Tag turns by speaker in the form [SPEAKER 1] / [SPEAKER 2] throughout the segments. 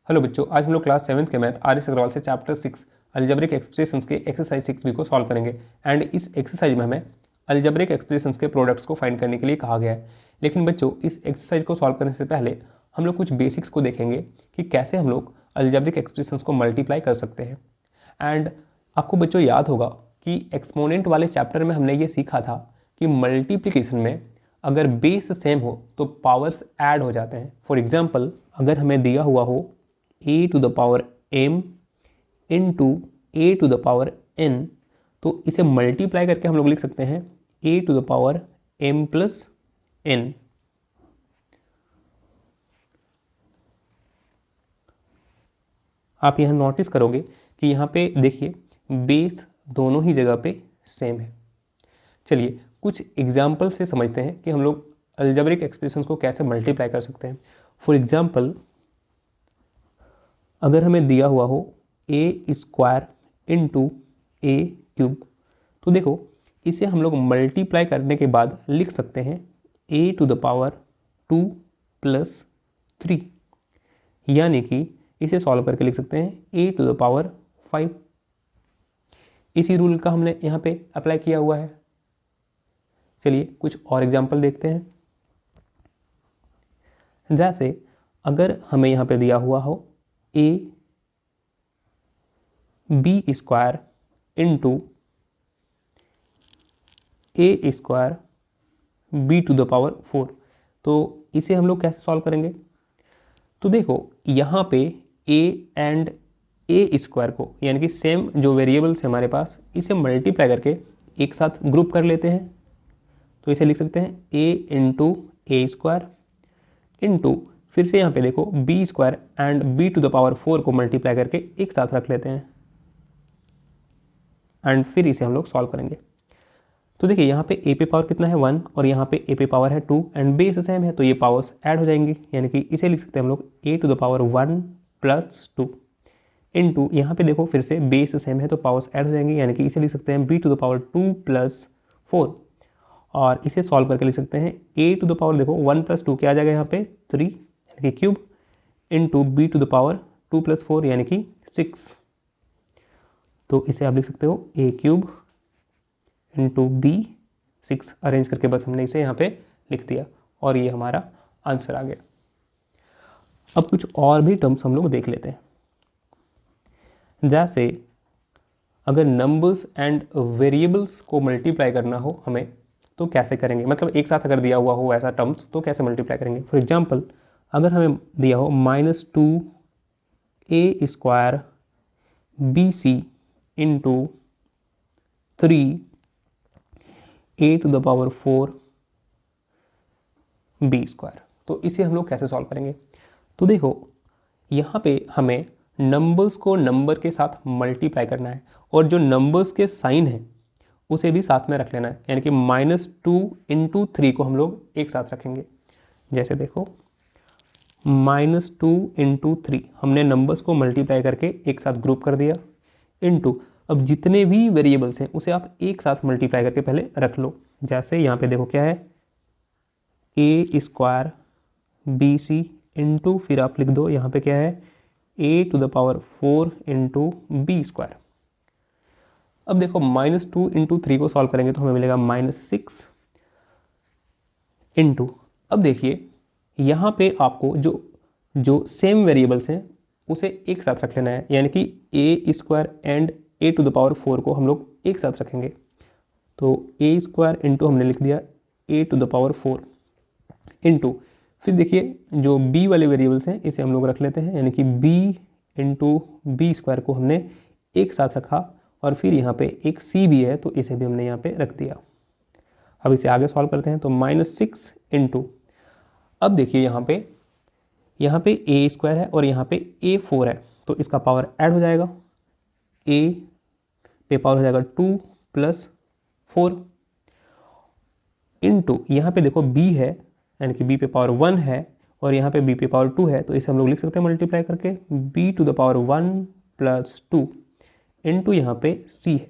[SPEAKER 1] Hello बच्चों, आज हम लोग क्लास 7th के मैथ आर एस अग्रवाल से चैप्टर 6 अलजेब्रिक एक्सप्रेशंस के एक्सरसाइज 6 को सॉल्व करेंगे। एंड इस एक्सरसाइज में हमें अलजेब्रिक एक्सप्रेशंस के प्रोडक्ट्स को फाइंड करने के लिए कहा गया है। लेकिन बच्चों, इस एक्सरसाइज को सॉल्व करने से पहले हम लोग कुछ बेसिक्स को देखेंगे कि कैसे हम लोग अलजेब्रिक एक्सप्रेशंस को मल्टीप्लाई कर सकते हैं। एंड आपको बच्चों याद होगा कि एक्सपोनेंट वाले चैप्टर में हमने ये सीखा था कि मल्टीप्लिकेशन में अगर बेस सेम हो तो पावर्स ऐड हो जाते हैं। फॉर एग्जाम्पल, अगर हमें दिया हुआ हो a to the power m into a to the power n, तो इसे मल्टीप्लाई करके हम लोग लिख सकते हैं a to the power m plus n। आप यहाँ नोटिस करोगे कि यहाँ पे देखिए बेस दोनों ही जगह पे सेम है। चलिए कुछ एग्जाम्पल से समझते हैं कि हम लोग अलजेब्रिक एक्सप्रेशंस को कैसे मल्टीप्लाई कर सकते हैं। फॉर एग्जाम्पल, अगर हमें दिया हुआ हो a square into A cube, तो देखो इसे हम लोग मल्टीप्लाई करने के बाद लिख सकते हैं a to the power 2 plus 3, यानी कि इसे सॉल्व करके लिख सकते हैं a टू द पावर 5। इसी रूल का हमने यहाँ पे अप्लाई किया हुआ है। चलिए कुछ और एग्जाम्पल देखते हैं। जैसे अगर हमें यहाँ पे दिया हुआ हो a b square into A square b to the power 4, तो इसे हम लोग कैसे सॉल्व करेंगे? तो देखो यहाँ पे a एंड ए स्क्वायर को, यानी कि सेम जो वेरिएबल्स है हमारे पास, इसे मल्टीप्लाई करके एक साथ ग्रुप कर लेते हैं। तो इसे लिख सकते हैं a into A square into, फिर से यहाँ पे देखो b square and b to the power 4 को मल्टीप्लाई करके एक साथ रख लेते हैं एंड फिर इसे हम लोग सॉल्व करेंगे। तो देखिए यहाँ पे a पे पावर कितना है 1 और यहाँ पे a पे पावर है 2 एंड बेस सेम है, तो ये पावर्स ऐड हो जाएंगी, यानी कि इसे लिख सकते हैं हम लोग a to the power 1 plus 2 into, यहाँ पे देखो फिर से बेस सेम है तो पावर्स ऐड हो जाएंगी, यानी कि इसे लिख सकते हैं b to the power 2 plus 4, और इसे सॉल्व करके लिख सकते हैं a टू द पावर, देखो 1 प्लस 2 क्या आ जाएगा यहाँ पे 3, यानी कि cube, into b to the power 2 plus 4 यानी कि 6। तो इसे आप लिख सकते हो a cube into b 6, arrange करके बस हमने इसे यहाँ पे लिख दिया और ये हमारा आंसर आ गया। अब कुछ और भी टर्म्स हम लोग देख लेते हैं। जैसे अगर नंबर्स एंड वेरिएबल्स को मल्टीप्लाई करना हो हमें, तो कैसे करेंगे? मतलब एक साथ अगर दिया हुआ हो ऐसा टर्म्स, तो कैसे मल्टीप्लाई करेंगे? फॉर एग्जाम्पल, अगर हमें दिया हो -2 A square B C into 3 a to the power 4 b square, तो इसे हम लोग कैसे सॉल्व करेंगे? तो देखो यहाँ पे हमें नंबर्स को नंबर के साथ मल्टीप्लाई करना है और जो नंबर्स के साइन है उसे भी साथ में रख लेना है, यानी कि -2 इंटू 3 को हम लोग एक साथ रखेंगे। जैसे देखो -2 इंटू 3 हमने नंबर्स को मल्टीप्लाई करके एक साथ ग्रुप कर दिया, इंटू अब जितने भी वेरिएबल्स हैं उसे आप एक साथ मल्टीप्लाई करके पहले रख लो। जैसे यहाँ पे देखो क्या है a square B C into, फिर आप लिख दो यहाँ पे क्या है a to the power 4 into B square. अब देखो -2 इंटू 3 को सॉल्व करेंगे तो हमें मिलेगा -6 इंटू, अब देखिए यहाँ पे आपको जो सेम वेरिएबल्स हैं उसे एक साथ रख लेना है, यानी कि a square and a to the power 4 को हम लोग एक साथ रखेंगे। तो a स्क्वायर इंटू हमने लिख दिया a to the power 4 into, फिर देखिए जो b वाले वेरिएबल्स हैं इसे हम लोग रख लेते हैं, यानी कि b इंटू बी स्क्वायर को हमने एक साथ रखा, और फिर यहाँ पे एक c भी है तो इसे भी हमने यहाँ पे रख दिया। अब इसे आगे सॉल्व करते हैं तो -6 इंटू, अब देखिए यहाँ पे a स्क्वायर है और यहाँ पे a4 है, तो इसका पावर ऐड हो जाएगा, a पे पावर हो जाएगा 2 प्लस 4 इंटू, यहाँ पे देखो b है, यानी कि b पे पावर 1 है और यहाँ पे b पे पावर 2 है, तो इसे हम लोग लिख सकते हैं मल्टीप्लाई करके b to the power 1 plus 2 into यहाँ पे c है।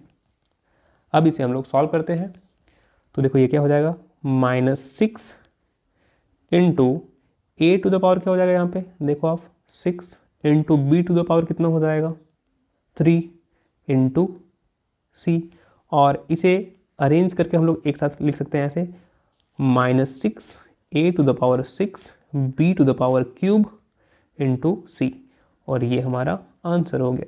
[SPEAKER 1] अब इसे हम लोग सॉल्व करते हैं तो देखो ये क्या हो जाएगा -6 into a to the power क्या हो जाएगा यहाँ पे देखो आप 6 into B to the power कितना हो जाएगा 3 इंटू सी, और इसे अरेंज करके हम लोग एक साथ लिख सकते हैं ऐसे -6 a to the power 6 b to the power cube into C, और ये हमारा आंसर हो गया।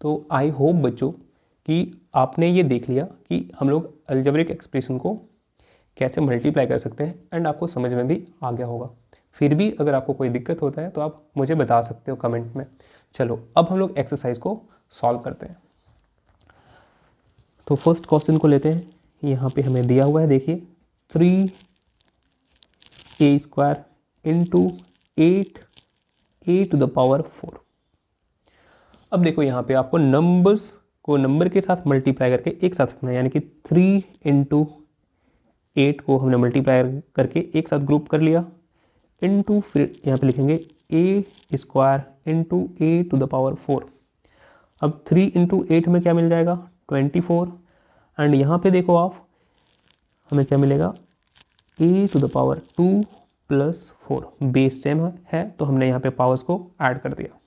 [SPEAKER 1] तो आई होप बच्चों कि आपने ये देख लिया कि हम लोग अलजेब्रिक एक्सप्रेशन को कैसे मल्टीप्लाई कर सकते हैं, एंड आपको समझ में भी आ गया होगा। फिर भी अगर आपको कोई दिक्कत होता है तो आप मुझे बता सकते हो कमेंट में। चलो अब हम लोग एक्सरसाइज को सॉल्व करते हैं। तो फर्स्ट क्वेश्चन को लेते हैं। यहाँ पे हमें दिया हुआ है, देखिए 3a² into 8a to the power 4। अब देखो यहाँ पे आपको नंबर्स को नंबर के साथ मल्टीप्लाई करके एक साथ रखना है, यानी कि 3 इंटू 8 को हमने मल्टीप्लाई करके एक साथ ग्रुप कर लिया, इंटू फिर यहाँ पे लिखेंगे a² into a to the power 4। अब 3 इंटू 8 में क्या मिल जाएगा 24, एंड यहाँ पे देखो आप हमें क्या मिलेगा a to the power 2 plus 4, base same है तो हमने यहाँ पे पावर्स को ऐड कर दिया।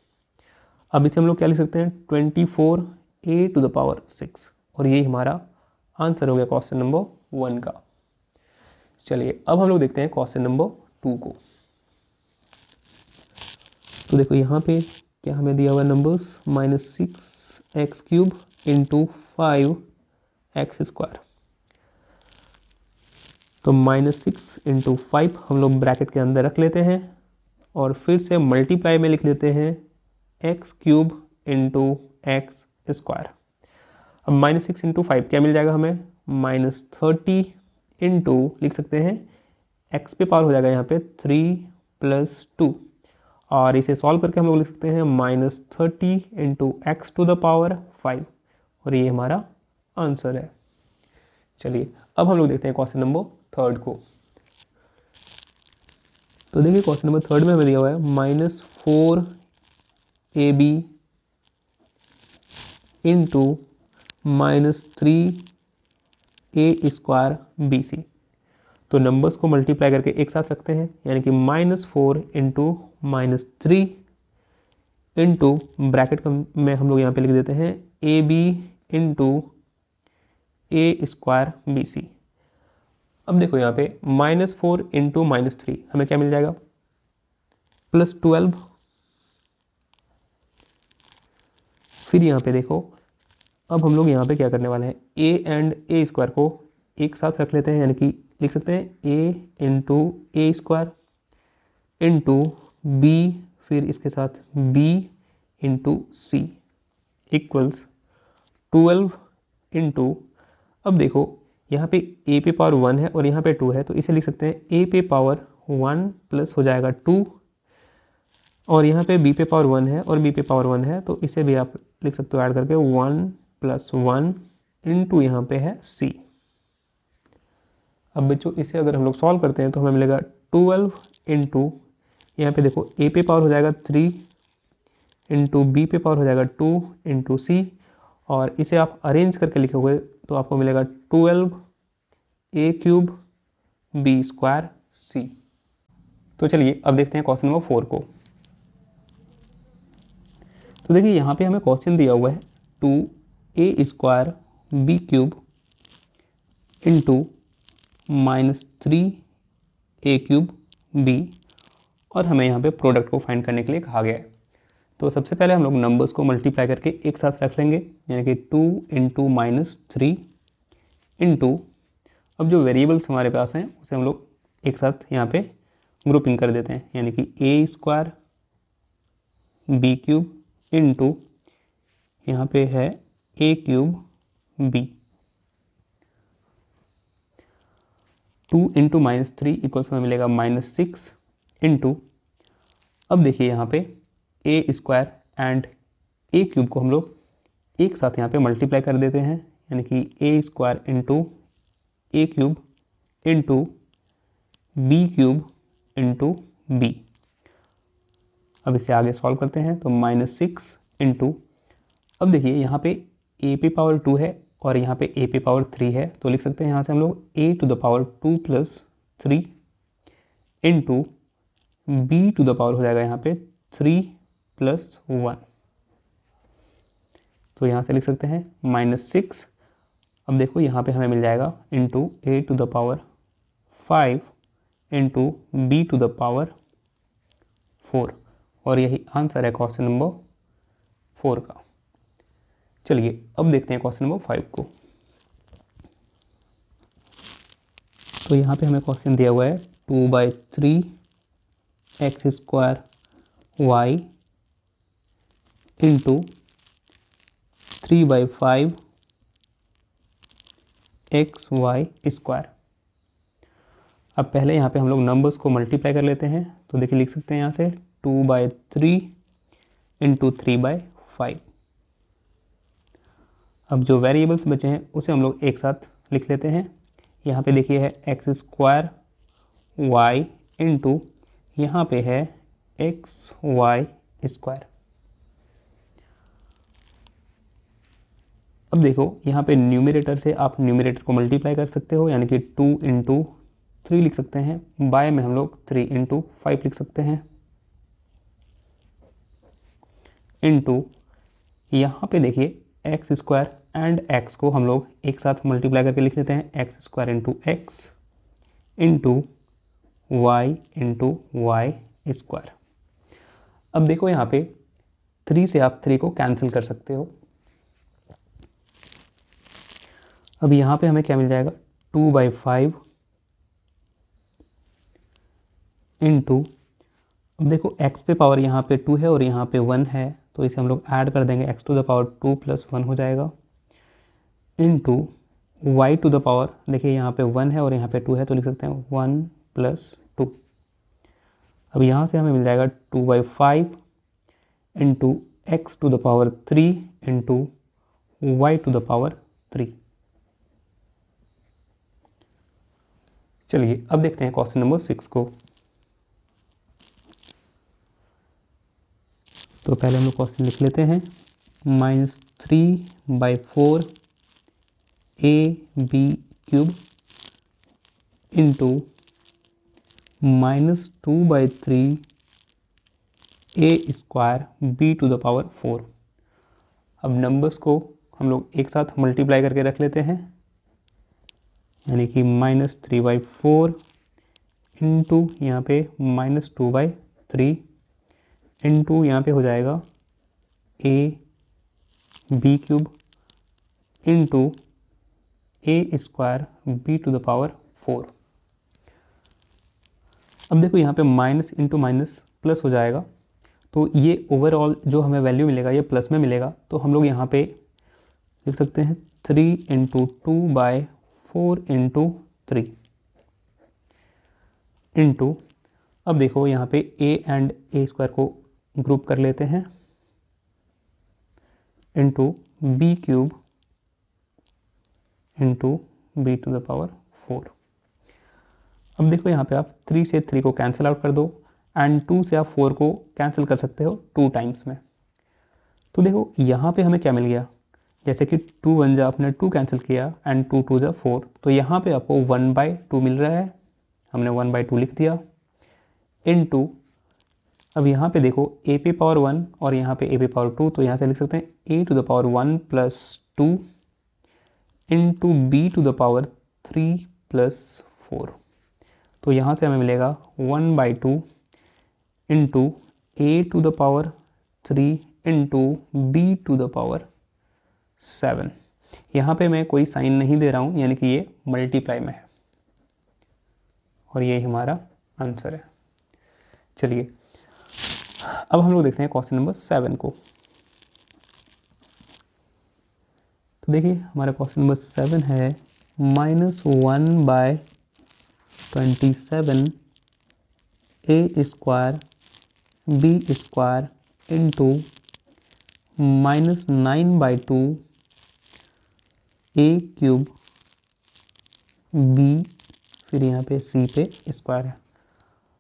[SPEAKER 1] अब इसे हम लोग क्या लिख सकते हैं 24a टू द पावर 6, और ये हमारा आंसर हो गया क्वेश्चन नंबर 1 का। चलिए अब हम लोग देखते हैं क्वेश्चन नंबर 2 को। तो देखो यहाँ पे क्या हमें दिया हुआ नंबर्स -6x³ इंटू 5x²। तो -6 इंटू 5 हम लोग ब्रैकेट के अंदर रख लेते हैं, और फिर से मल्टीप्लाई में लिख लेते हैं x³ इंटू x²। अब -6 इंटू 5 क्या मिल जाएगा हमें -30 इंटू लिख सकते हैं x पे पावर हो जाएगा यहाँ पे 3 प्लस 2, और इसे सॉल्व करके हम लोग लिख सकते हैं -30 into x to the power 5, और ये हमारा आंसर है। चलिए अब हम लोग देखते हैं क्वेश्चन नंबर 3 को। तो देखिए क्वेश्चन नंबर 3 में हमें दिया हुआ है -4ab इंटू -3a² तो नंबर्स को मल्टीप्लाई करके एक साथ रखते हैं, यानी कि -4 इंटू -3 इंटू ब्रैकेट में हम लोग यहाँ पे लिख देते हैं ab इंटू a²bc। अब देखो यहाँ पे -4 इंटू -3 हमें क्या मिल जाएगा +12। फिर यहाँ पे देखो अब हम लोग यहाँ पे क्या करने वाले हैं a एंड a² को एक साथ रख लेते हैं, यानी कि लिख सकते हैं a into a² into b, फिर इसके साथ b into c equals 12 into, अब देखो यहाँ पे a पे पावर 1 है और यहाँ पे 2 है, तो इसे लिख सकते हैं a पे पावर 1 प्लस हो जाएगा 2, और यहाँ पे b पे पावर 1 है और b पे पावर 1 है, तो इसे भी आप लिख सकते हो ऐड करके 1 प्लस 1 इंटू यहाँ पे है c। अब बच्चों इसे अगर हम लोग सॉल्व करते हैं तो हमें मिलेगा 12 इंटू यहाँ पे देखो a पे पावर हो जाएगा 3 इंटू b पे पावर हो जाएगा 2 इंटू c, और इसे आप अरेंज करके लिखोगे तो आपको मिलेगा 12a³ b² c। तो चलिए अब देखते हैं क्वेश्चन नंबर 4 को। तो देखिए यहाँ पे हमें क्वेश्चन दिया हुआ है 2a² b³ into -3a³ b, और हमें यहाँ पे प्रोडक्ट को फाइंड करने के लिए कहा गया है। तो सबसे पहले हम लोग नंबर्स को मल्टीप्लाई करके एक साथ रख लेंगे, यानी कि 2 इंटू -3 इंटू, अब जो वेरिएबल्स हमारे पास हैं उसे हम लोग एक साथ यहाँ पे ग्रुपिंग कर देते हैं, यानी कि a² b³ इंटू यहाँ पे है a³ b। 2 इंटू -3 इक्वल्स में मिलेगा -6 इंटू, अब देखिए यहाँ पे a² एंड a³ को हम लोग एक साथ यहाँ पे मल्टीप्लाई कर देते हैं, यानी कि a² into a³ into b³ into b। अब इसे आगे सॉल्व करते हैं तो -6 इंटू, अब देखिए यहाँ पे a पे पावर 2 है और यहाँ पे a पे पावर 3 है, तो लिख सकते हैं यहाँ से हम लोग a to the power 2 plus 3 into b to the power हो जाएगा यहाँ पे 3 प्लस 1। तो यहाँ से लिख सकते हैं -6। अब देखो यहाँ पे हमें मिल जाएगा into a to the power 5 into b to the power 4, और यही आंसर है क्वेश्चन नंबर 4 का। चलिए अब देखते हैं क्वेश्चन नंबर 5 को। तो यहाँ पे हमें क्वेश्चन दिया हुआ है 2/3 x square y into 3/5 X Y square. अब पहले यहाँ पे हम लोग नंबर्स को मल्टीप्लाई कर लेते हैं। तो देखिए लिख सकते हैं यहाँ से 2/3 इंटू 3/5। अब जो वेरिएबल्स बचे हैं उसे हम लोग एक साथ लिख लेते हैं। यहाँ पे देखिए है एक्स स्क्वायर वाई इंटू यहाँ पे है एक्स वाई स्क्वायर। अब देखो यहाँ पे न्यूमरेटर से आप न्यूमरेटर को मल्टीप्लाई कर सकते हो, यानी कि 2 इंटू 3 लिख सकते हैं। बाय में हम लोग 3 इंटू 5 लिख सकते हैं, इंटू यहाँ पे देखिए एक्स स्क्वायर एंड एक्स को हम लोग एक साथ मल्टीप्लाई करके लिख लेते हैं, X square into X into Y into Y square. अब देखो यहाँ पे 3 से आप 3 को कैंसिल कर सकते हो। अब यहाँ पे हमें क्या मिल जाएगा 2/5 इंटू, अब देखो x पे पावर यहाँ पे 2 है और यहाँ पे 1 है, तो इसे हम लोग ऐड कर देंगे, x to the power 2 plus 1 हो जाएगा, into y to the power, देखिए यहाँ पे 1 है और यहाँ पे 2 है, तो लिख सकते हैं 1 प्लस 2। अब यहाँ से हमें मिल जाएगा 2/5 into X to the power 3 into Y to the power 3। चलिए अब देखते हैं क्वेश्चन नंबर 6 को। तो पहले हम लोग क्वेश्चन लिख लेते हैं, -3/4 ab³ into -2/3 a² b to the power 4। अब नंबर्स को हम लोग एक साथ मल्टीप्लाई करके रख लेते हैं, यानी कि -3/4 इंटू यहाँ पे -2/3 इंटू यहाँ पे हो जाएगा ab³ into a² b to the power 4। अब देखो यहाँ पे माइनस इंटू माइनस प्लस हो जाएगा, तो ये ओवरऑल जो हमें वैल्यू मिलेगा ये प्लस में मिलेगा। तो हम लोग यहाँ पे लिख सकते हैं 3 इंटू 2/4 इंटू 3 इंटू, अब देखो यहाँ पे a एंड a² को ग्रुप कर लेते हैं, into b³ into b to the power 4। अब देखो यहाँ पे आप 3 से 3 को कैंसिल आउट कर दो एंड 2 से आप 4 को कैंसिल कर सकते हो 2 टाइम्स में। तो देखो यहाँ पे हमें क्या मिल गया, जैसे कि 2 1 जा आपने 2 कैंसिल किया एंड 2 2 जा 4, तो यहाँ पे आपको 1/2 मिल रहा है, हमने 1/2 लिख दिया, इंटू अब यहाँ पे देखो a पे पावर 1 और यहाँ पे a पे पावर 2, तो यहाँ से लिख सकते हैं a to the power 1 plus 2 into b to the power 3 plus 4। तो यहाँ से हमें मिलेगा 1/2 into a to the power 3 into b to the power 7। यहाँ पे मैं कोई साइन नहीं दे रहा हूँ, यानी कि ये मल्टीप्लाई में है, और ये हमारा आंसर है। चलिए अब हम लोग देखते हैं क्वेश्चन नंबर 7 को। तो देखिए हमारा क्वेश्चन नंबर 7 है -1/27 a² b² into -9/2 a³ b, फिर यहाँ पे c पे स्क्वायर है।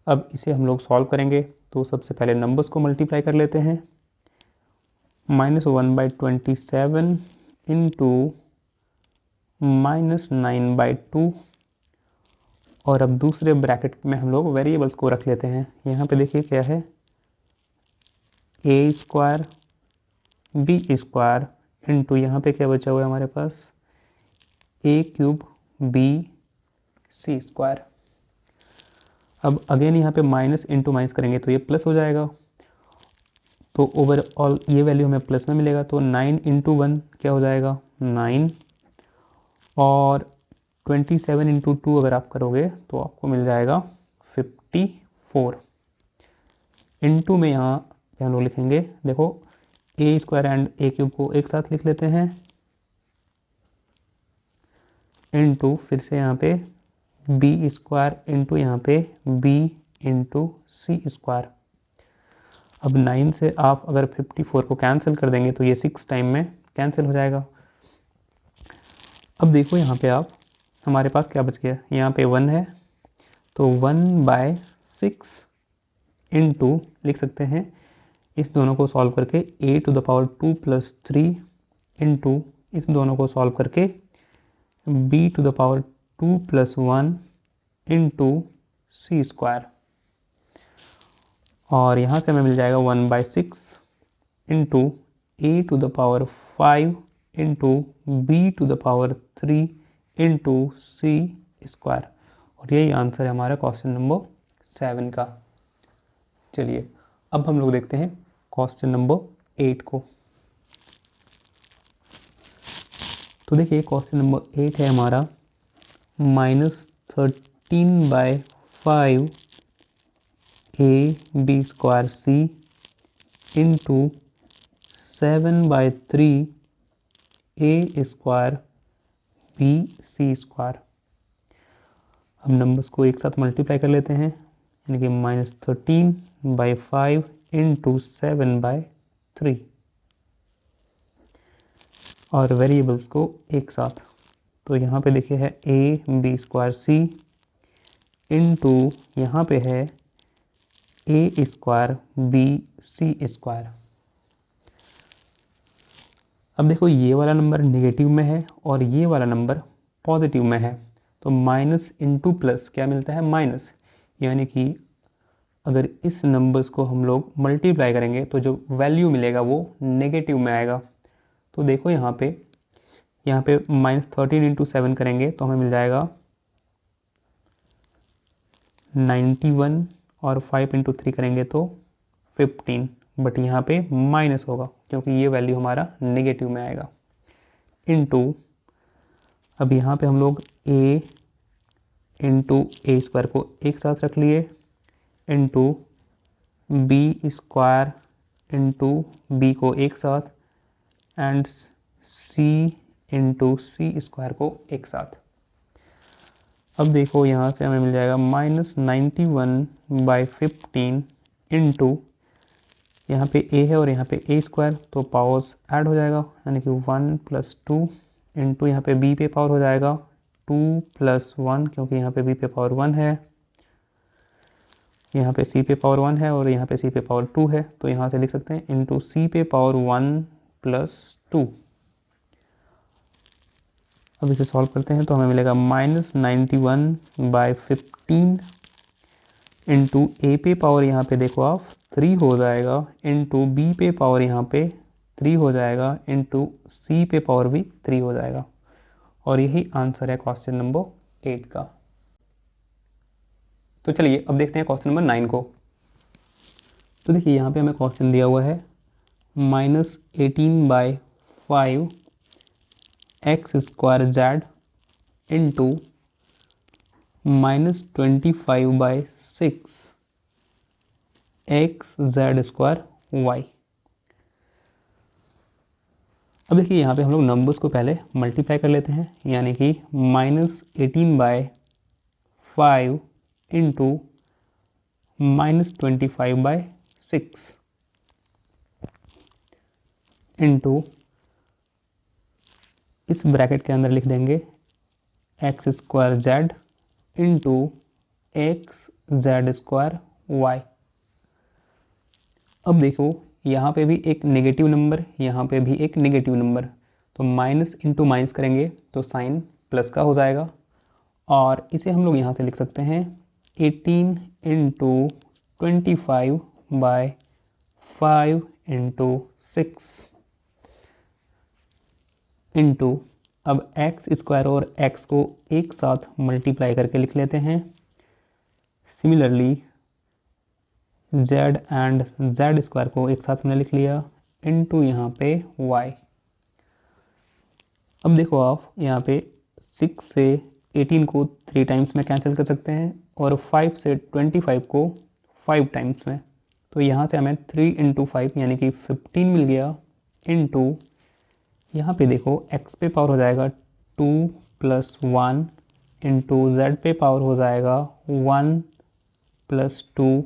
[SPEAKER 1] अब इसे हम लोग सॉल्व करेंगे, तो सबसे पहले नंबर्स को मल्टीप्लाई कर लेते हैं, -1/27 इंटू -9/2, और अब दूसरे ब्रैकेट में हम लोग वेरिएबल्स को रख लेते हैं। यहाँ पे देखिए क्या है ए स्क्वायर बी स्क्वायर इंटू यहाँ पे क्या बचा हुआ है हमारे पास ए क्यूब बी सी स्क्वायर। अब अगेन यहाँ पे माइनस इंटू माइनस करेंगे तो ये प्लस हो जाएगा, तो ओवरऑल ये वैल्यू हमें प्लस में मिलेगा। तो 9 इंटू 1 क्या हो जाएगा 9, और 27 इंटू 2 अगर आप करोगे तो आपको मिल जाएगा 54। इंटू में यहाँ क्या हम लोग लिखेंगे, देखो ए स्क्वायर एंड ए क्यूब को एक साथ लिख लेते हैं, इंटू फिर से यहाँ पे बी स्क्वायर इंटू यहाँ पे बी इंटू सी स्क्वायर। अब 9 से आप अगर 54 को कैंसिल कर देंगे तो ये 6 टाइम में कैंसिल हो जाएगा। अब देखो यहाँ पे आप हमारे पास क्या बच गया, यहाँ पे 1 है तो 1/6 इंटू लिख सकते हैं इस दोनों को सॉल्व करके a⁻2 + 3 इंटू इस दोनों को सॉल्व करके b⁻2 + 1 इंटू सी स्क्वायर, और यहाँ से हमें मिल जाएगा 1/6 into a⁵ into b⁻3 into C square, और यही आंसर है हमारा क्वेश्चन नंबर 7 का। चलिए अब हम लोग देखते हैं क्वेश्चन नंबर 8 को। तो देखिए क्वेश्चन नंबर 8 है हमारा -13/5 ab² c into 7/3 a² bc²। अब नंबर्स को एक साथ मल्टीप्लाई कर लेते हैं, यानी कि -13/5 इंटू 7/3, और वेरिएबल्स को एक साथ, तो यहाँ पे देखिए है ab² c इंटू यहाँ पे है a² bc²। अब देखो ये वाला नंबर नेगेटिव में है और ये वाला नंबर पॉजिटिव में है, तो माइनस इंटू प्लस क्या मिलता है माइनस, यानी कि अगर इस नंबर्स को हम लोग मल्टीप्लाई करेंगे तो जो वैल्यू मिलेगा वो नेगेटिव में आएगा। तो देखो यहाँ पे -13 इंटू 7 करेंगे तो हमें मिल जाएगा 91, और 5 इंटू 3 करेंगे तो 15, बट यहाँ पे माइनस होगा क्योंकि ये वैल्यू हमारा नेगेटिव में आएगा। इंटू अब यहाँ पे हम लोग a इंटू a² को एक साथ रख लिए, इंटू b² इंटू b को एक साथ, एंड c इंटू c² को एक साथ। अब देखो यहाँ से हमें मिल जाएगा -91/15 इंटू यहाँ पे a है और यहाँ पे a², तो पावर्स ऐड हो जाएगा, यानी कि 1 + 2 इंटू यहाँ पे b पे पावर हो जाएगा 2 + 1, क्योंकि यहाँ पे b पे पावर 1 है, यहाँ पे c पे पावर 1 है और यहाँ पे c पे पावर 2 है, तो यहाँ से लिख सकते हैं इंटू c पे पावर 1 + 2। अब इसे सॉल्व करते हैं तो हमें मिलेगा -91/15 इंटू a पे पावर यहाँ पे देखो आप 3 हो जाएगा, इंटू b पे पावर यहाँ पे 3 हो जाएगा, इंटू c पे पावर भी 3 हो जाएगा, और यही आंसर है क्वेश्चन नंबर 8 का। तो चलिए अब देखते हैं क्वेश्चन नंबर 9 को। तो देखिए यहाँ पे हमें क्वेश्चन दिया हुआ है -18/5 x² z into -25/6 xz² y। अब देखिए यहाँ पे हम लोग नंबर्स को पहले मल्टीप्लाई कर लेते हैं, यानी कि -18/5 इंटू -25/6 इंटू इस ब्रैकेट के अंदर लिख देंगे x² z into xz² y। अब देखो यहाँ पे भी एक नेगेटिव नंबर, यहाँ पे भी एक नेगेटिव नंबर, तो माइनस इंटू माइनस करेंगे तो साइन प्लस का हो जाएगा, और इसे हम लोग यहाँ से लिख सकते हैं 18 इंटू 25/5 इंटू 6 इंटू, अब एक्स स्क्वायर और एक्स को एक साथ मल्टीप्लाई करके लिख लेते हैं। Similarly Z and Z square को एक साथ हमने लिख लिया इंटू यहाँ पे वाई। अब देखो आप यहाँ पे 6 से 18 को 3 टाइम्स में कैंसिल कर सकते हैं और 5 से 25 को 5 टाइम्स में। तो यहाँ से हमें 3 इंटू 5 यानी कि 15 मिल गया इंटू, यहाँ पे देखो x पे पावर हो जाएगा 2 + 1 इंटू जेड पे पावर हो जाएगा 1 + 2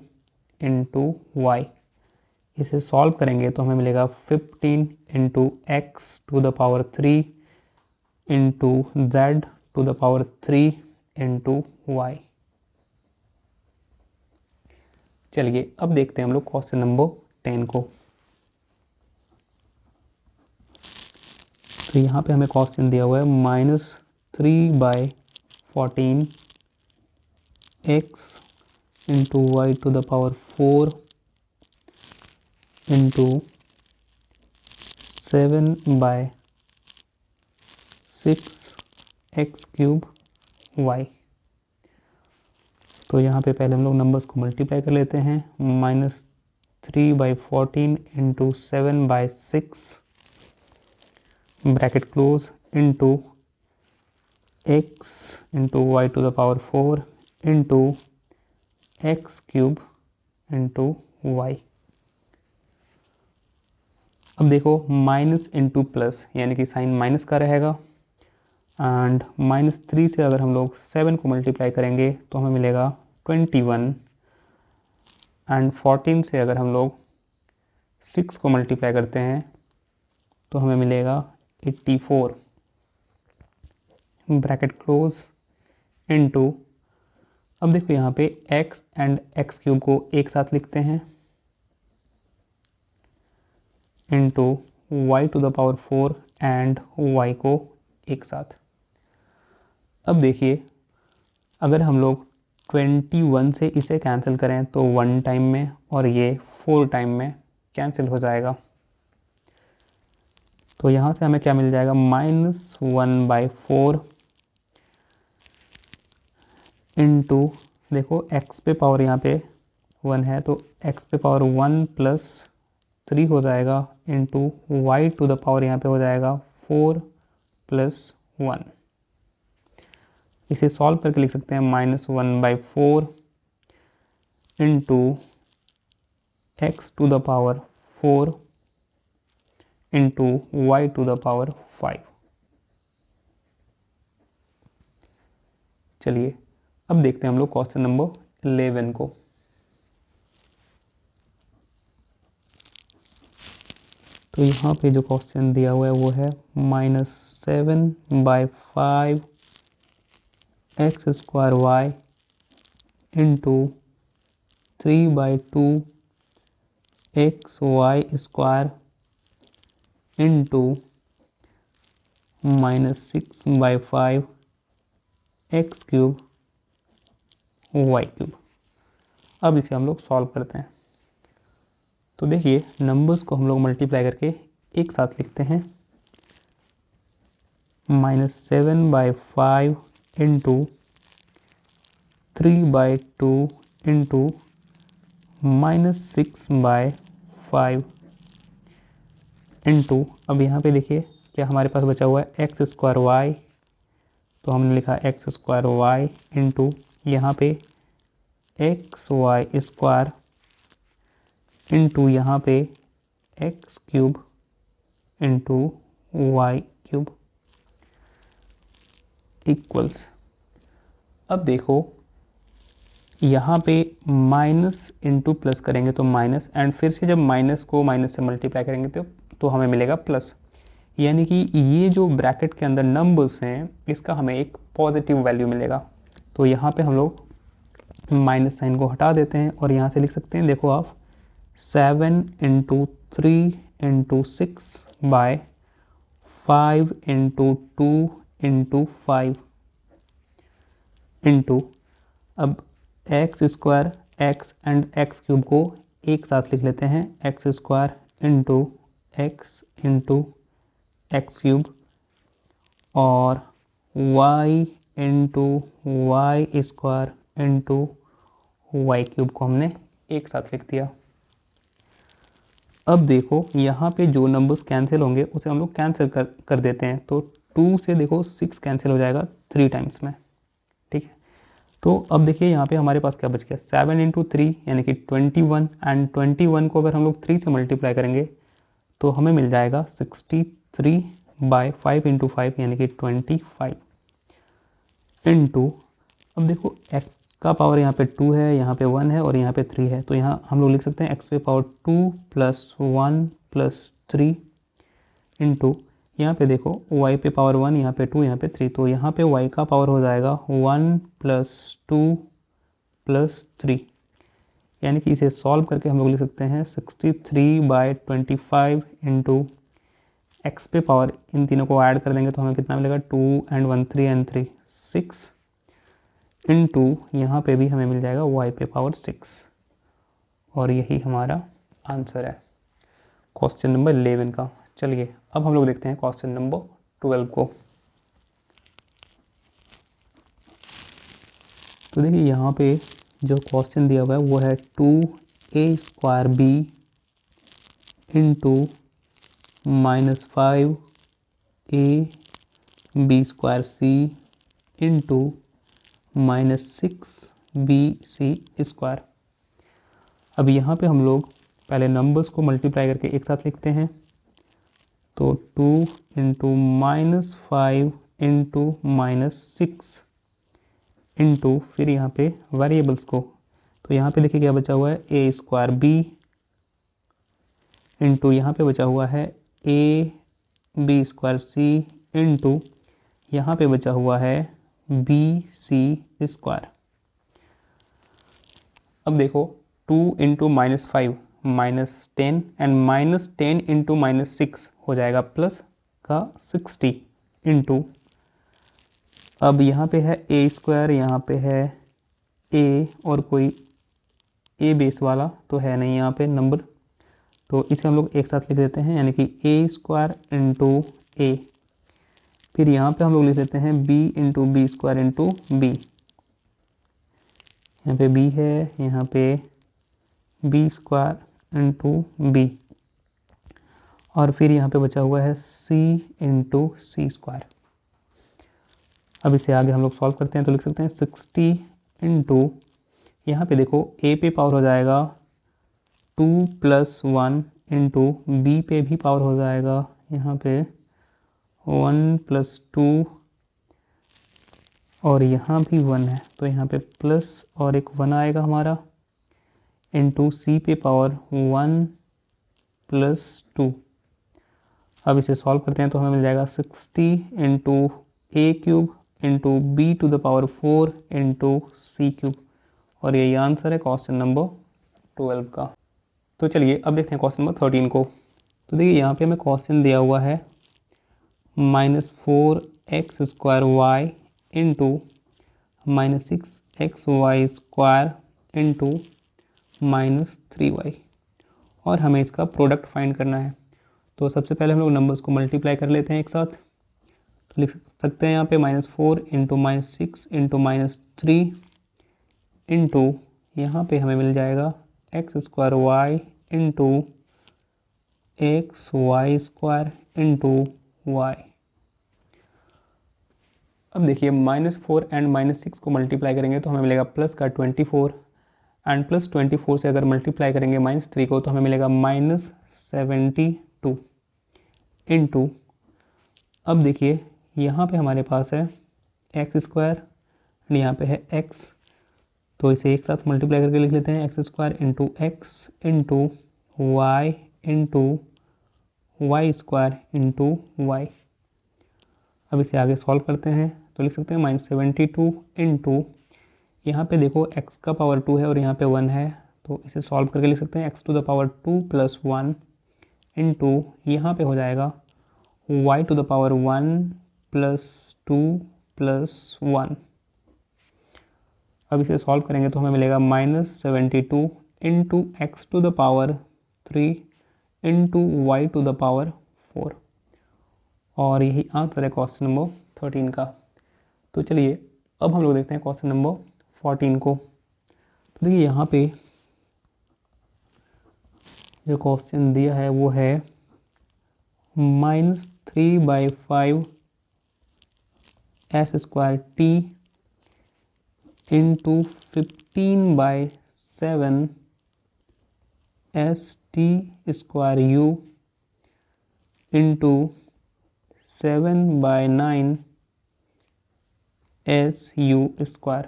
[SPEAKER 1] इंटू वाई। इसे सॉल्व करेंगे तो हमें मिलेगा 15 into X to the power 3 into Z to the power 3 into Y. चलिए अब देखते हैं हम लोग क्वेश्चन नंबर 10 को। तो यहाँ पे हमें क्वेश्चन दिया हुआ है -3/14 x into Y to the power 4 into 7/6 x³ y। तो यहाँ पे पहले हम लोग नंबर्स को मल्टीप्लाई कर लेते हैं। -3/14 into 7/6 bracket close into x into Y to the power 4 into x³ into Y. अब देखो माइनस इंटू प्लस यानी कि साइन माइनस का रहेगा एंड -3 से अगर हम लोग 7 को मल्टीप्लाई करेंगे तो हमें मिलेगा 21 एंड 14 से अगर हम लोग 6 को मल्टीप्लाई करते हैं तो हमें मिलेगा 84 ब्रैकेट क्लोज इनटू, अब देखो यहाँ पे x एंड x³ को एक साथ लिखते हैं into y to the power 4 and y को एक साथ। अब देखिए अगर हम लोग 21 से इसे कैंसिल करें तो 1 टाइम में और ये 4 टाइम में कैंसिल हो जाएगा। तो यहाँ से हमें क्या मिल जाएगा -1/4 इंटू, देखो x पे पावर यहाँ पे 1 है तो x पे पावर 1 + 3 हो जाएगा into y to the power यहाँ पे हो जाएगा 4 + 1। इसे सॉल्व करके लिख सकते हैं -1/4 into x to the power 4 into y to the power 5। चलिए अब देखते हैं हम लोग क्वेश्चन नंबर 11 को। तो यहाँ पे जो क्वेश्चन दिया हुआ है वो है -7/5 x² y into 3/2 xy² into -6/5 x³ y³। अब इसे हम लोग सॉल्व करते हैं। तो देखिए नंबर्स को हम लोग मल्टीप्लाई करके एक साथ लिखते हैं। -7/5 इंटू 3/2 इंटू -6/5 इंटू, अब यहाँ पे देखिए क्या हमारे पास बचा हुआ है x² y, तो हमने लिखा x² y इंटू यहाँ पे xy² इंटू यहाँ पे x³ इंटू y³ इक्वल्स। अब देखो यहाँ पे माइनस इंटू प्लस करेंगे तो माइनस, एंड फिर से जब माइनस को माइनस से मल्टीप्लाई करेंगे तो हमें मिलेगा प्लस, यानी कि ये जो ब्रैकेट के अंदर नंबर्स हैं इसका हमें एक पॉजिटिव वैल्यू मिलेगा। तो यहाँ पे हम लोग माइनस साइन को हटा देते हैं और यहाँ से लिख सकते हैं, देखो आप 7 into 3 into 6 by 5 into 2 into 5 into, अब x² x एंड x³ को एक साथ लिख लेते हैं, x² into X into X cube और y into Y square into Y cube को हमने एक साथ लिख दिया। अब देखो यहाँ पे जो नंबर्स कैंसिल होंगे उसे हम लोग कैंसिल कर देते हैं। तो 2 से देखो 6 कैंसिल हो जाएगा 3 टाइम्स में, ठीक है। तो अब देखिए यहाँ पे हमारे पास क्या बच गया, 7 इंटू 3 यानी कि 21 एंड 21 को अगर हम लोग 3 से मल्टीप्लाई करेंगे तो हमें मिल जाएगा 63 बाय 5 इंटू 5 यानी कि 25 इंटू, अब देखो x का पावर यहाँ पे 2 है, यहाँ पे 1 है और यहाँ पे 3 है। तो यहाँ हम लोग लिख सकते हैं x पे पावर 2 प्लस 1 प्लस 3 इंटू यहाँ पे देखो y पे पावर 1, यहाँ पे 2, यहाँ पे 3। तो यहाँ पे y का पावर हो जाएगा 1 प्लस 2 प्लस 3, यानी कि इसे सॉल्व करके हम लोग लिख सकते हैं 63 बाय 25 इंटू एक्स पे पावर, इन तीनों को ऐड कर देंगे तो हमें कितना मिलेगा, 2 एंड 1 3 एंड 3 6 इंटू यहाँ पे भी हमें मिल जाएगा y पे पावर 6। और यही हमारा आंसर है क्वेश्चन नंबर 11 का। चलिए अब हम लोग देखते हैं क्वेश्चन नंबर 12 को। तो देखिए यहाँ पे जो क्वेश्चन दिया हुआ है वो है 2a square b into -5 a b square c into -6 B C square. अब यहाँ पे हम लोग पहले नंबर्स को मल्टीप्लाई करके एक साथ लिखते हैं। तो 2 इंटू -5 इंटू -6 इंटू फिर यहाँ पे वेरिएबल्स को, तो यहाँ पे देखिए क्या बचा हुआ है, ए स्क्वायर बी इंटू यहाँ पे बचा हुआ है A B square C into यहाँ पे बचा हुआ है बी सी स्क्वायर। अब देखो 2 इंटू -5 -10 एंड -10 इंटू -6 हो जाएगा प्लस का 60 इंटू, अब यहाँ पे है ए स्क्वायर, यहाँ पे है ए और कोई ए बेस वाला तो है नहीं यहाँ पे नंबर, तो इसे हम लोग एक साथ लिख देते हैं यानी कि ए स्क्वायर इंटू ए। फिर यहाँ पे हम लोग लिख देते हैं B into B square into B, यहाँ पे b है, यहाँ पे b स्क्वायर इंटू बी और फिर यहाँ पे बचा हुआ है c इंटू सी स्क्वायर। अब इसे आगे हम लोग सॉल्व करते हैं तो लिख सकते हैं 60 इंटू, यहाँ पे देखो a पे पावर हो जाएगा 2 प्लस 1 इंटू बी पे भी पावर हो जाएगा यहाँ पे 1 प्लस 2 और यहाँ भी 1 है तो यहाँ पे प्लस और एक 1 आएगा हमारा इंटू सी पे पावर 1 प्लस 2। अब इसे सॉल्व करते हैं तो हमें मिल जाएगा 60 into A cube into B to the power 4 into C cube, और यही आंसर है क्वेश्चन नंबर 12 का। तो चलिए अब देखते हैं क्वेश्चन नंबर 13 को। तो देखिए यहाँ पे हमें क्वेश्चन दिया हुआ है -4x square Y into -6xy square into -3y, और हमें इसका प्रोडक्ट फाइंड करना है। तो सबसे पहले हम लोग नंबर्स को मल्टीप्लाई कर लेते हैं एक साथ। तो लिख सकते हैं यहाँ पे -4 इंटू -6 इंटू -3 इंटू यहाँ पे हमें मिल जाएगा x square Y into X Y square into Y. अब देखिए -4 एंड -6 को मल्टीप्लाई करेंगे तो हमें मिलेगा प्लस का 24 एंड प्लस 24 से अगर मल्टीप्लाई करेंगे -3 को तो हमें मिलेगा -72 इंटू, अब देखिए यहाँ पे हमारे पास है एक्स स्क्वायर एंड यहाँ पे है x, तो इसे एक साथ मल्टीप्लाई करके लिख लेते हैं X square into X into Y into Y square into Y. अब इसे आगे सॉल्व करते हैं तो लिख सकते हैं -72 इंटू, यहाँ पे देखो x का पावर 2 है और यहाँ पे 1 है तो इसे सॉल्व करके लिख सकते हैं x to the power 2 plus 1 into यहाँ पे हो जाएगा y to the power 1 plus 2 plus 1। अब इसे सॉल्व करेंगे तो हमें मिलेगा -72 into X to the power 3 into Y to the power 4। और यही आंसर है क्वेश्चन नंबर 13 का। तो चलिए अब हम लोग देखते हैं क्वेश्चन नंबर 14 को। तो देखिए यहाँ पे जो क्वेश्चन दिया है वो है -3/5 s² t into 15/7 st² u into 7/9 su²।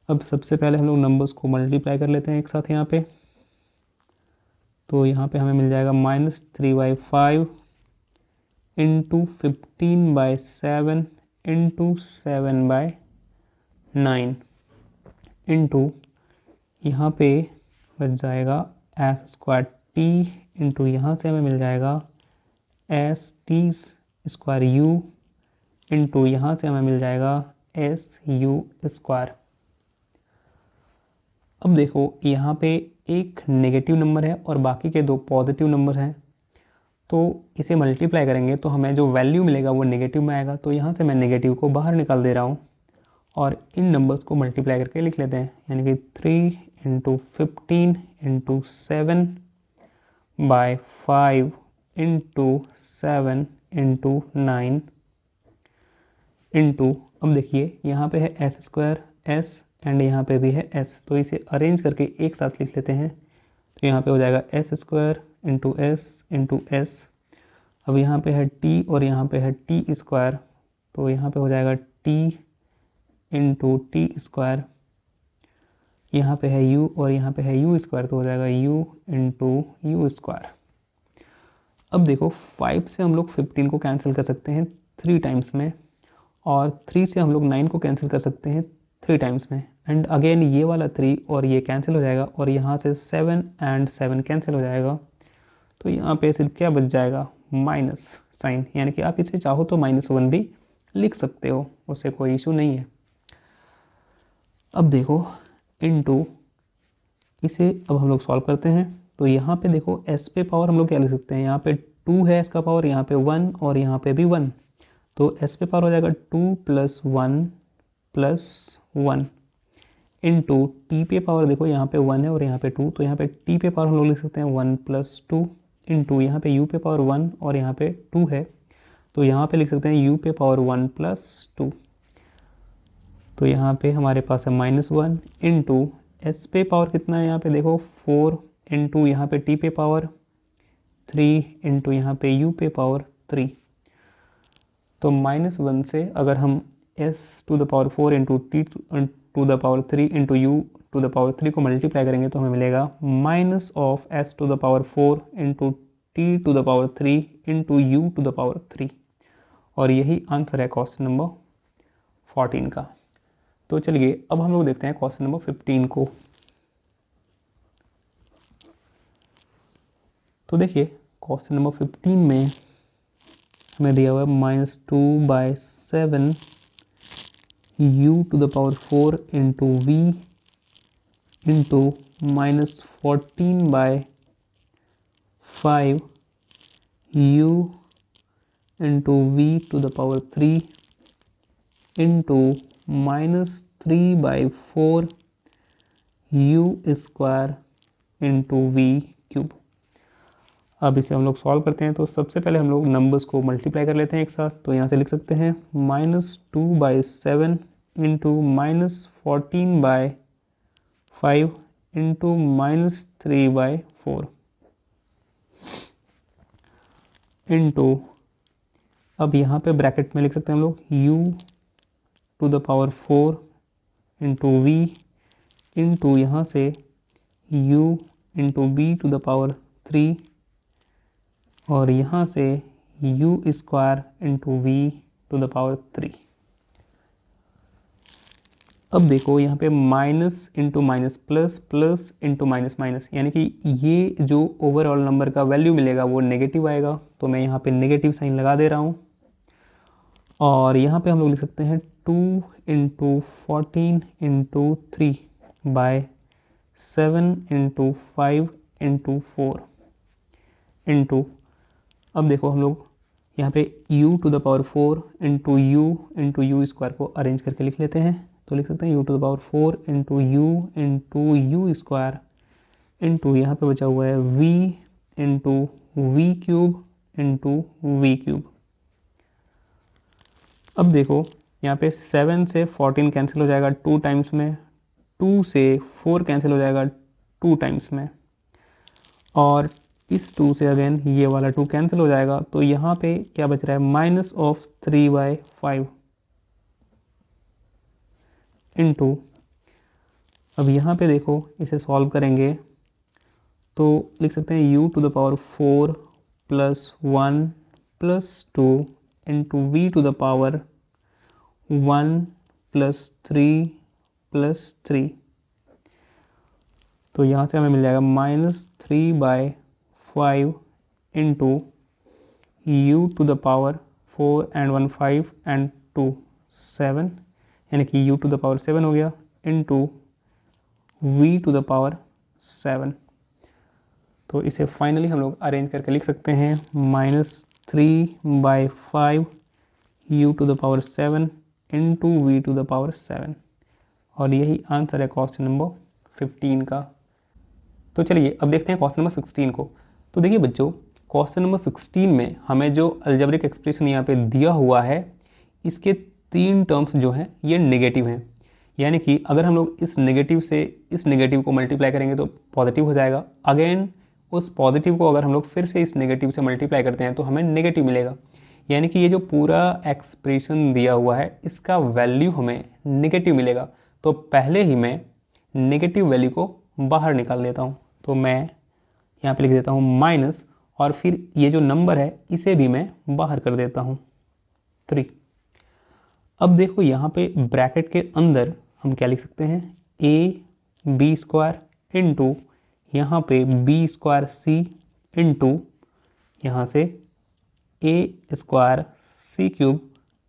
[SPEAKER 1] अब सबसे पहले हम लोग नंबर्स को मल्टीप्लाई कर लेते हैं एक साथ यहाँ पे। तो यहाँ पे हमें मिल जाएगा -3/5 इंटू 15/7 इंटू 7/9 इंटू यहाँ पे बच जाएगा s² t इंटू यहाँ से हमें मिल जाएगा st² u इंटू यहाँ से हमें मिल जाएगा su²। अब देखो यहाँ पे एक नेगेटिव नंबर है और बाकी के दो पॉजिटिव नंबर हैं, तो इसे मल्टीप्लाई करेंगे तो हमें जो वैल्यू मिलेगा वो नेगेटिव में आएगा। तो यहाँ से मैं नेगेटिव को बाहर निकाल दे रहा हूँ और इन नंबर्स को मल्टीप्लाई करके लिख लेते हैं, यानी कि 3 into 15 into 7/5 into 7 into 9 into, अब देखिए यहाँ पे है s² s एंड यहाँ पे भी है s, तो इसे अरेंज करके एक साथ लिख लेते हैं। तो यहाँ पे हो जाएगा s² into s into s। अब यहाँ पे है t और यहाँ पे है t², तो यहाँ पे हो जाएगा t इंटू t²। यहाँ पे है u और यहाँ पे है u², तो हो जाएगा u इंटू u²। अब देखो 5 से हम लोग 15 को कैंसिल कर सकते हैं 3 टाइम्स में, और 3 से हम लोग 9 को कैंसिल कर सकते हैं 3 टाइम्स में, एंड अगेन ये वाला 3 और ये कैंसिल हो जाएगा और यहाँ से 7 एंड 7 कैंसिल हो जाएगा। तो यहाँ पे सिर्फ क्या बच जाएगा, माइनस साइन, यानी कि आप इसे चाहो तो -1 भी लिख सकते हो, उससे कोई इशू नहीं है। अब देखो इनटू, इसे अब हम लोग सॉल्व करते हैं। तो यहाँ पे देखो s पे पावर हम लोग क्या लिख सकते हैं, यहाँ पे 2 है इसका पावर, यहाँ पे 1 और यहाँ पे भी 1, तो s पे पावर हो जाएगा 2 + 1 इंटू t पे पावर, देखो यहाँ पे 1 है और यहाँ पे 2, तो यहाँ पे t पे पावर हम लोग लिख सकते हैं 1 + 2 इंटू यहाँ पे u पे पावर 1 और यहाँ पे 2 है, तो यहाँ पे लिख सकते हैं u पे पावर 1 + 2। तो यहाँ पे हमारे पास है -1 इंटू s पे पावर कितना है, यहाँ पे देखो 4 इंटू यहाँ पे t पे पावर 3 इंटू यहाँ पे u पे पावर 3। तो -1 से अगर हम s⁴ into t⁴ into u⁴ को मल्टीप्लाई करेंगे तो हमें मिलेगा -s⁴ into t⁴ into u⁴, और यही आंसर है क्वेश्चन नंबर 14 का। तो चलिए अब हम लोग देखते हैं क्वेश्चन नंबर 15 को। तो देखिए क्वेश्चन नंबर 15 में हमें दिया हुआ है -2/7 u⁴ into v into -14/5 u into v⁴ into -3/4 u² into v³। अब इसे हम लोग सॉल्व करते हैं। तो सबसे पहले हम लोग नंबर्स को मल्टीप्लाई कर लेते हैं एक साथ। तो यहाँ से लिख सकते हैं -2/7 इंटू -14/5 इंटू -3/4 इंटू, अब यहाँ पे ब्रैकेट में लिख सकते हैं हम लोग u⁴ इंटू v इंटू यहाँ से u इंटू v⁴ और यहाँ से u² इंटू v⁴। अब देखो यहाँ पे minus into minus plus, plus into minus minus, यानी कि ये जो ओवरऑल नंबर का वैल्यू मिलेगा वो नेगेटिव आएगा। तो मैं यहाँ पे नेगेटिव साइन लगा दे रहा हूँ। और यहाँ पे हम लोग लिख सकते हैं 2 into 14 into 3 by 7 into 5 into 4 into, अब देखो हम लोग यहाँ पे u to the power 4 into U square को अरेंज करके लिख लेते हैं। तो लिख सकते हैं u to the power 4 into U square into यहाँ पे बचा हुआ है v into V cube into V cube. अब देखो यहाँ पे 7 से 14 कैंसिल हो जाएगा 2 टाइम्स में, 2 से 4 कैंसिल हो जाएगा 2 टाइम्स में, और इस 2 से अगेन ये वाला 2 कैंसिल हो जाएगा। तो यहाँ पे क्या बच रहा है, माइनस ऑफ 3/5 इंटू, अब यहाँ पे देखो इसे सॉल्व करेंगे तो लिख सकते हैं u to the power 4 plus 1 plus 2 into V to the power 1 plus 3 plus 3। तो यहाँ से हमें मिल जाएगा -3/5 into U to the power 4 and 1 5 and 2 7, यानी कि u टू द पावर 7 हो गया into v to the power 7। तो इसे फाइनली हम लोग अरेंज करके लिख सकते हैं -3/5 u to the power 7 into V to the power 7, और यही आंसर है क्वेश्चन नंबर 15 का। तो चलिए अब देखते हैं क्वेश्चन नंबर 16 को। तो देखिए बच्चों, क्वेश्चन नंबर 16 में हमें जो अलजेब्रिक एक्सप्रेशन यहाँ पे दिया हुआ है, इसके 3 टर्म्स जो हैं ये नेगेटिव हैं, यानी कि अगर हम लोग इस नेगेटिव से इस नेगेटिव को मल्टीप्लाई करेंगे तो पॉजिटिव हो जाएगा, अगेन उस पॉजिटिव को अगर हम लोग फिर से इस नेगेटिव से मल्टीप्लाई करते हैं तो हमें नेगेटिव मिलेगा, यानी कि ये जो पूरा एक्सप्रेशन दिया हुआ है इसका वैल्यू हमें नेगेटिव मिलेगा। तो पहले ही मैं नेगेटिव वैल्यू को बाहर निकाल देता हूँ, तो मैं यहाँ पे लिख देता हूँ माइनस, और फिर ये जो नंबर है इसे भी मैं बाहर कर देता हूँ 3। अब देखो यहाँ पे ब्रैकेट के अंदर हम क्या लिख सकते हैं, ab² इंटू यहाँ पे b² इंटू यहाँ से a²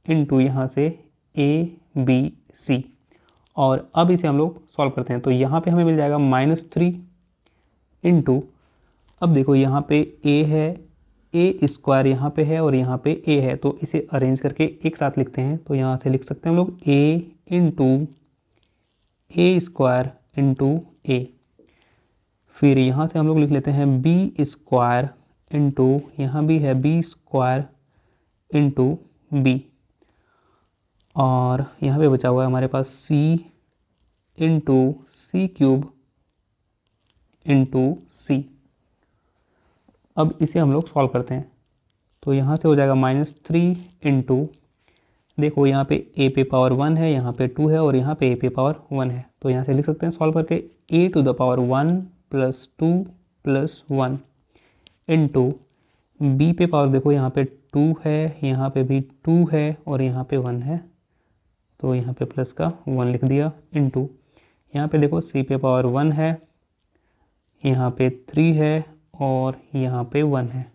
[SPEAKER 1] इंटू यहाँ से abc। और अब इसे हम लोग सॉल्व करते हैं, तो यहाँ पे हमें मिल जाएगा -3 इंटू, अब देखो यहाँ पे a है, a² यहाँ पे है और यहाँ पे a है, तो इसे अरेंज करके एक साथ लिखते हैं। तो यहाँ से लिख सकते हैं हम लोग a into a² into a, फिर यहाँ से हम लोग लिख लेते हैं b² इंटू यहाँ भी है b² इंटू b, और यहाँ पे बचा हुआ है हमारे पास c into c³ into c। अब इसे हम लोग सॉल्व करते हैं, तो यहाँ से हो जाएगा -3 इंटू, देखो यहाँ पे a पे पावर 1 है, यहाँ पे 2 है और यहाँ पे a पे पावर 1 है, तो यहाँ से लिख सकते हैं सॉल्व करके a to the power 1 plus 2 plus 1 into b पे पावर, देखो यहाँ पे 2 है, यहाँ पे भी 2 है और यहाँ पे 1 है, तो यहाँ पे प्लस का 1 लिख दिया इंटू यहाँ पे देखो c पे पावर 1 है, यहाँ पे 3 है और यहाँ पे 1 है।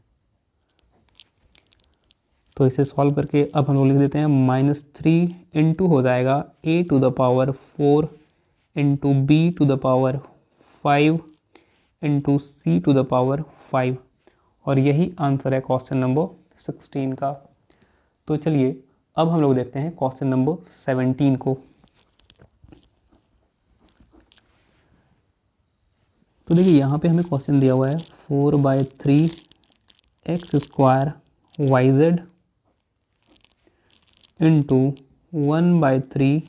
[SPEAKER 1] तो इसे सॉल्व करके अब हम लोग लिख देते हैं -3 इंटू हो जाएगा a to the power 4 into b to the power 5 into c to the power 5, और यही आंसर है क्वेश्चन नंबर 16 का। तो चलिए अब हम लोग देखते हैं क्वेश्चन नंबर 17 को। तो देखिए यहाँ पे हमें क्वेश्चन दिया हुआ है 4/3 x² yz into 1/3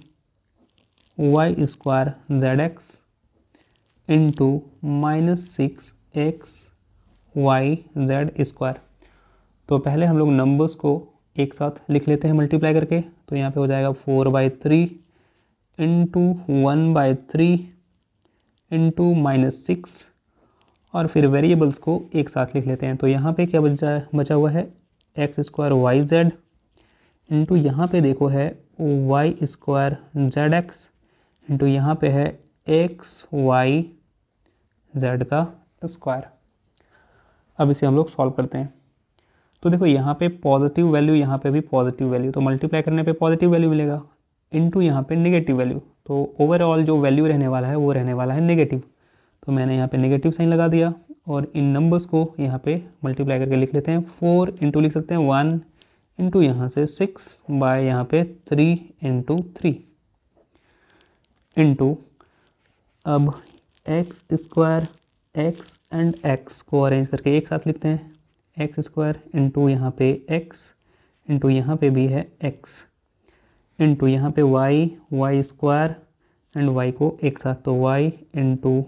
[SPEAKER 1] y² zx into -6 x y z²। तो पहले हम लोग नंबर्स को एक साथ लिख लेते हैं मल्टीप्लाई करके, तो यहाँ पे हो जाएगा 4/3 इंटू 1/3 इंटू -6, और फिर वेरिएबल्स को एक साथ लिख लेते हैं। तो यहाँ पे क्या बचा हुआ है x² yz इंटू यहाँ पे देखो है y² zx इंटू यहाँ पे है x y z का स्क्वायर। अब इसे हम लोग सॉल्व करते हैं, तो देखो यहाँ पे पॉजिटिव वैल्यू, यहाँ पे भी पॉजिटिव वैल्यू, तो मल्टीप्लाई करने पे पॉजिटिव वैल्यू मिलेगा इंटू यहाँ पे नेगेटिव वैल्यू, तो ओवरऑल जो वैल्यू रहने वाला है वो रहने वाला है नेगेटिव। तो मैंने यहाँ पे नेगेटिव साइन लगा दिया और इन नंबर्स को यहाँ पे मल्टीप्लाई करके लिख लेते हैं। 4 इंटू लिख सकते हैं 1 इंटू यहाँ से 6 बाय यहाँ पे 3 इंटू 3 इंटू, अब x square x and x को अरेंज करके एक साथ लिखते हैं। एक्स स्क्वायर इंटू यहाँ पे एक्स इंटू यहाँ पे भी है एक्स इंटू यहाँ पे Y, Y square and Y को एक साथ, तो Y into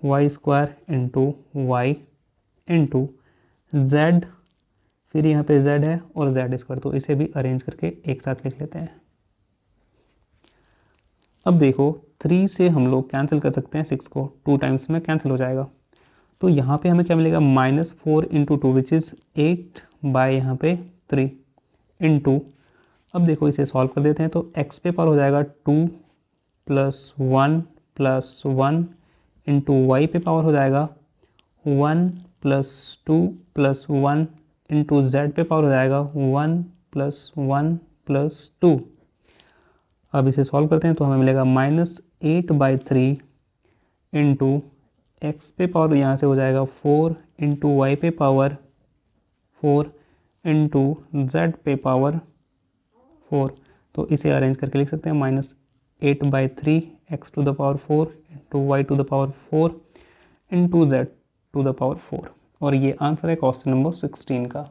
[SPEAKER 1] Y square into Y into Z, फिर यहाँ पे जेड है और जेड स्क्वायर, तो इसे भी अरेंज करके एक साथ लिख लेते हैं। अब देखो 3 से हम लोग कैंसिल कर सकते हैं 6 को, 2 टाइम्स में कैंसिल हो जाएगा। तो यहाँ पे हमें क्या मिलेगा, -4 इंटू 2 विच इज़ 8 बाय यहाँ पे 3 इंटू, अब देखो इसे सॉल्व कर देते हैं। तो x पे पावर हो जाएगा 2 + 1 इंटू वाई पे पावर हो जाएगा 1 + 2 + 1 इंटू जेड पे पावर हो जाएगा 1 + 1 + 2। अब इसे सॉल्व करते हैं तो हमें मिलेगा -8/3 इंटू एक्स पे पावर यहाँ से हो जाएगा 4 इंटू वाई पे पावर 4 इंटू जेड पे पावर 4। तो इसे अरेंज करके लिख सकते हैं -8/3 x⁴ into y⁴ into z⁴ और ये आंसर है क्वेश्चन नंबर 16 का।